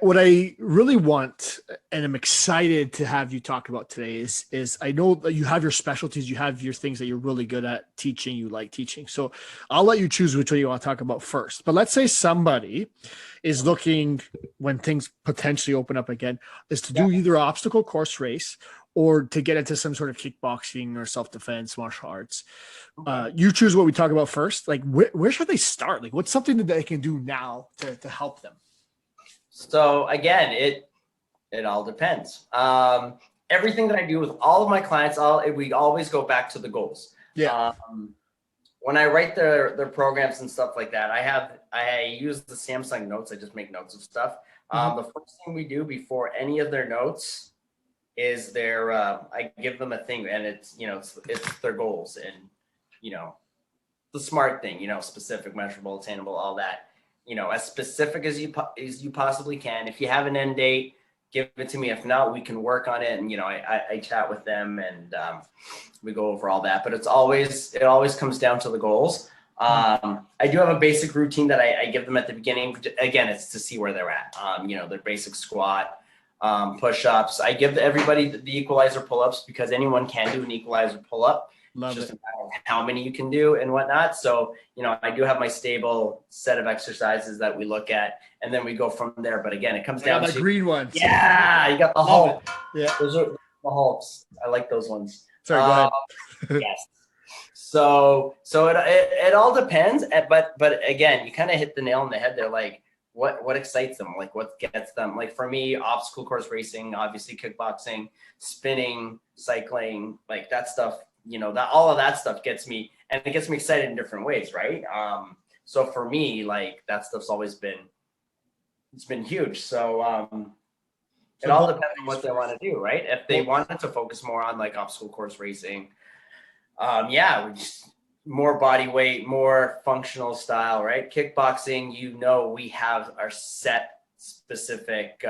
what I really want, and I'm excited to have you talk about today, is I know that you have your specialties, you have your things that you're really good at teaching, you like teaching. So I'll let you choose which one you want to talk about first. But let's say somebody is looking, when things potentially open up again, is to Yeah. do either obstacle course race or to get into some sort of kickboxing or self-defense martial arts. Okay. You choose what we talk about first. Like, where should they start? Like, what's something that they can do now to help them? So again, it all depends. Everything that I do with all of my clients, we always go back to the goals. Yeah. When I write their programs and stuff like that, I use the Samsung notes. I just make notes of stuff. Mhm. The first thing we do before any of their notes is I give them a thing, and it's their goals, and the SMART thing, specific, measurable, attainable, all that, as specific as you possibly can. If you have an end date, give it to me. If not, we can work on it. And, I chat with them, and we go over all that, but it always comes down to the goals. I do have a basic routine that I give them at the beginning. Again, it's to see where they're at. Their basic squat, push-ups. I give everybody the equalizer pull-ups, because anyone can do an equalizer pull-up. Love It's just it. a matter of how many you can do and whatnot. So, I do have my stable set of exercises that we look at, and then we go from there. But again, it comes I got down the to, green ones. yeah, you got the Love Hulk. it. Yeah. Those are the Hulks. I like those ones. Sorry, go ahead. Yes. So it all depends. But again, you kind of hit the nail on the head there. Like, what excites them? Like, what gets them? Like, for me, obstacle course racing, obviously kickboxing, spinning, cycling, like that stuff. That all of that stuff gets me, and it gets me excited in different ways, right? So for me, like, that stuff's always been huge. So it So all both depends on ways what they for want to do, right? If they both. wanted to focus more on like obstacle course racing, yeah, we just more body weight, more functional style, right? Kickboxing, we have our set specific,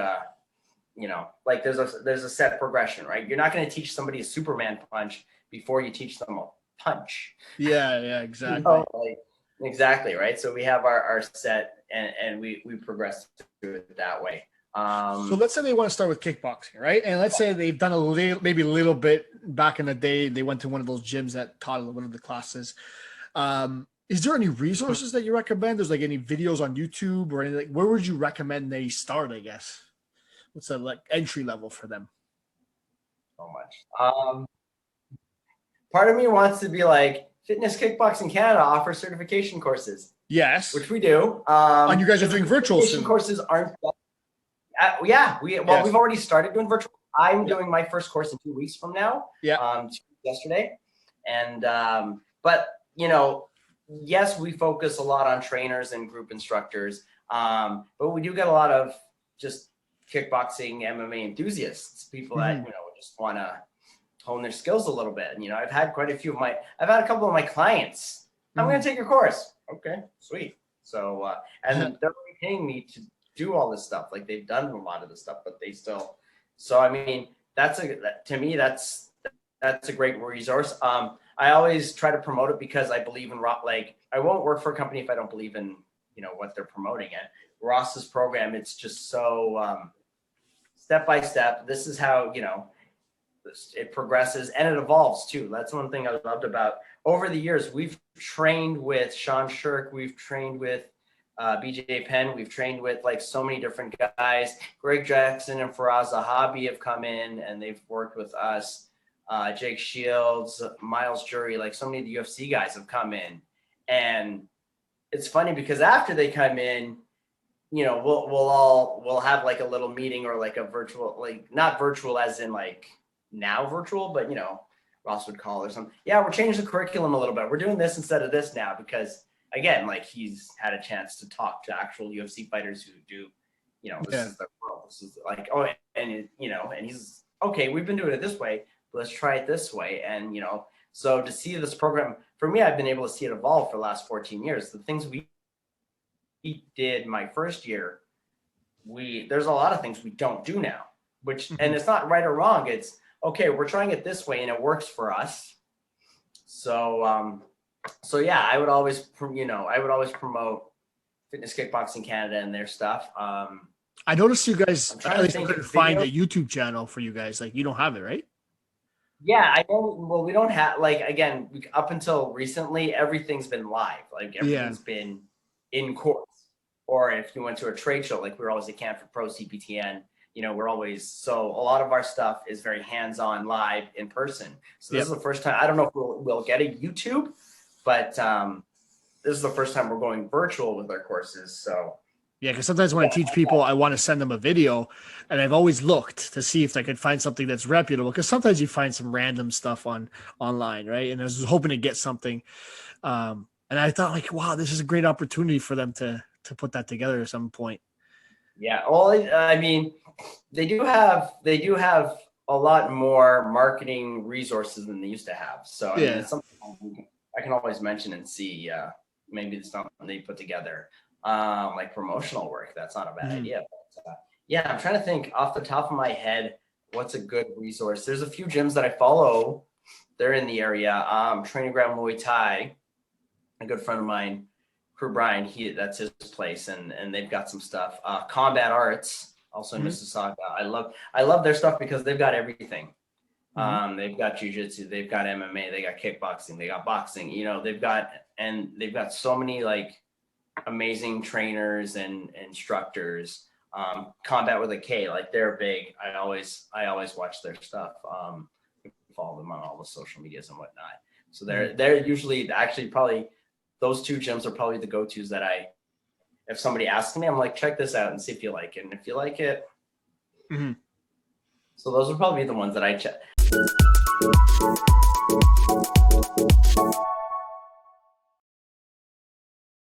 like there's a set progression, right? You're not going to teach somebody a Superman punch before you teach them a punch. Yeah, exactly. Like, exactly, right? So we have our set, and we progress through it that way. So let's say they want to start with kickboxing, right? And let's say they've done maybe a little bit back in the day. They went to one of those gyms that taught one of the classes. Is there any resources that you recommend? There's like any videos on YouTube or anything? Where would you recommend they start, I guess? What's the like entry level for them? So much. Part of me wants to be like, Fitness Kickboxing Canada offers certification courses, Yes. which we do. And you guys are The doing virtual certification soon. courses aren't. Yeah, we've already started doing virtual. I'm doing my first course in 2 weeks from now. Yeah. 2 weeks yesterday, and but yes, we focus a lot on trainers and group instructors. But we do get a lot of just kickboxing MMA enthusiasts, people that just want to hone their skills a little bit. And I've had a couple of my clients. I'm going to take your course. Okay, sweet. So and they're paying me to do all this stuff. Like, they've done a lot of this stuff, but they still. So I mean, to me that's a great resource. I always try to promote it because I believe in like, I won't work for a company if I don't believe in what they're promoting. It Ross's program, it's just so step by step. This is how it progresses, and it evolves too. That's one thing I loved about over the years. We've trained with Sean Shirk, we've trained with BJ Penn, we've trained with like so many different guys. Greg Jackson and Faraz Zahabi have come in and they've worked with us. Jake Shields, Miles Jury, like so many of the UFC guys have come in. And it's funny because after they come in, we'll have like a little meeting, or like a virtual, like not virtual as in like now virtual, but Ross would call or something. Yeah, we're changing the curriculum a little bit. We're doing this instead of this now because, again, like, he's had a chance to talk to actual UFC fighters who do, this is the world. This is like, and he's okay. We've been doing it this way. But let's try it this way. And so to see this program, for me, I've been able to see it evolve for the last 14 years. The things we did my first year, there's a lot of things we don't do now, and it's not right or wrong. It's okay. We're trying it this way and it works for us. So, yeah, I would always promote Fitness Kickboxing Canada and their stuff. I noticed you guys, I'm trying at to least I think couldn't of find a video. YouTube channel for you guys. Like, you don't have it, right? Yeah, I don't. Well, we don't have like again up until recently, everything's been live. Like Yeah. everything's been in course. Or if you went to a trade show, like we were always at Camp for Pro CPTN, we're always so a lot of our stuff is very hands-on, live, in person. So this is Yep. the first time. I don't know if we'll get a YouTube, but this is the first time we're going virtual with our courses. So Yeah, because sometimes when I yeah, teach people, I want to send them a video, and I've always looked to see if I could find something that's reputable. Because sometimes you find some random stuff online, right? And I was hoping to get something, and I thought like, wow, this is a great opportunity for them to put that together at some point. yeah. Well, I mean, they do have a lot more marketing resources than they used to have. So I mean, Yeah. it's something I can always mention and see. Maybe it's something they put together, like promotional work. That's not a bad Mhm. idea. But, yeah, I'm trying to think off the top of my head what's a good resource. There's a few gyms that I follow. They're in the area. Training Ground Muay Thai. A good friend of mine, Crew Brian, that's his place, and they've got some stuff. Combat Arts, also in Mhm. Mississauga. I love their stuff because they've got everything. Mhm. They've got jujitsu, they've got MMA, they got kickboxing, they got boxing. They've got so many like amazing trainers and instructors. Combat with a K, like they're big. I always watch their stuff. Follow them on all the social medias and whatnot. So they're usually actually probably those two gyms are probably the go-tos that if somebody asks me, I'm like, check this out and see if you like it. And if you like it, Mhm. so those are probably the ones that I check.